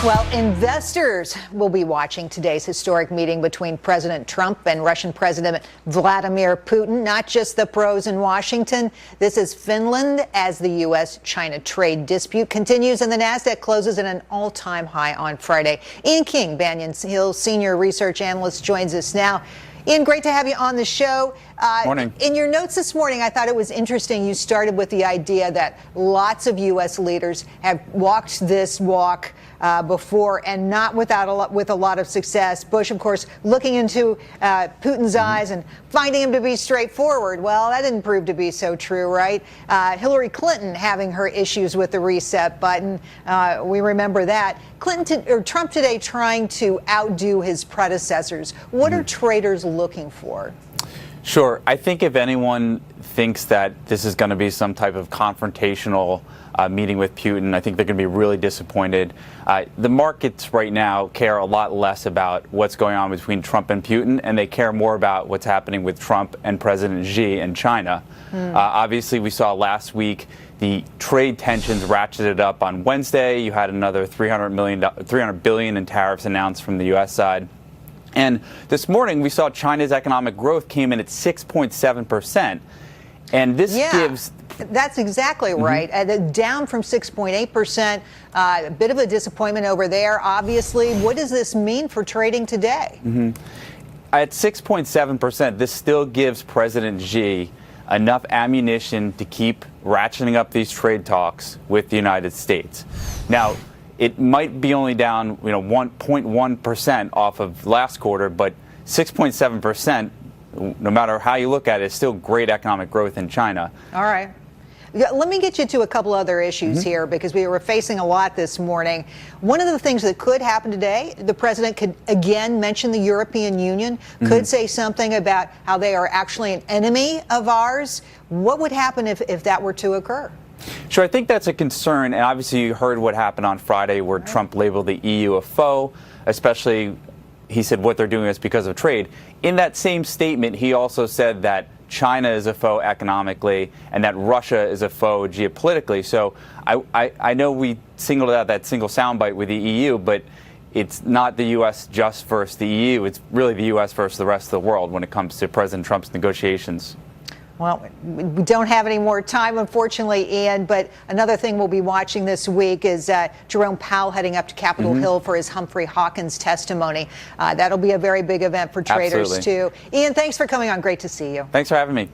Well, investors will be watching today's historic meeting between President Trump and Russian President Vladimir Putin, not just the pros in Washington. This is Finland as the U.S.-China trade dispute continues and the NASDAQ closes at an all-time high on Friday. Ian King, Banyan Hills senior research analyst, joins us now. Ian, great to have you on the show. Morning. In your notes this morning, I thought it was interesting. You started with the idea that lots of U.S. leaders have walked this walk before and not with a lot of success. Bush, of course, looking into Putin's eyes and finding him to be straightforward. Well, that didn't prove to be so true, right? Hillary Clinton having her issues with the reset button. We remember that. Trump today trying to outdo his predecessors. What are traders looking for? Sure. I think if anyone thinks that this is going to be some type of confrontational meeting with Putin, I think they're going to be really disappointed. The markets right now care a lot less about what's going on between Trump and Putin, and they care more about what's happening with Trump and President Xi in China. Obviously, we saw last week the trade tensions ratcheted up on Wednesday. You had another $300 billion in tariffs announced from the U.S. side. And this morning, we saw China's economic growth came in at 6.7%. And this gives... That's exactly right. Down from 6.8%. A bit of a disappointment over there, obviously. What does this mean for trading today? At 6.7%, this still gives President Xi enough ammunition to keep ratcheting up these trade talks with the United States. Now, it might be only down, 1.1% off of last quarter, but 6.7%, no matter how you look at it, is still great economic growth in China. All right. Let me get you to a couple other issues here, because we were facing a lot this morning. One of the things that could happen today, the president could again mention the European Union, could say something about how they are actually an enemy of ours. What would happen if that were to occur? Sure, I think that's a concern, and obviously you heard what happened on Friday where Trump labeled the EU a foe, especially, he said, what they're doing is because of trade. In that same statement, he also said that China is a foe economically and that Russia is a foe geopolitically. So I know we singled out that single soundbite with the EU, but it's not the U.S. just versus the EU. It's really the U.S. versus the rest of the world when it comes to President Trump's negotiations. Well, we don't have any more time, unfortunately, Ian, but another thing we'll be watching this week is Jerome Powell heading up to Capitol Hill for his Humphrey Hawkins testimony. That'll be a very big event for traders, too. Ian, thanks for coming on. Great to see you. Thanks for having me.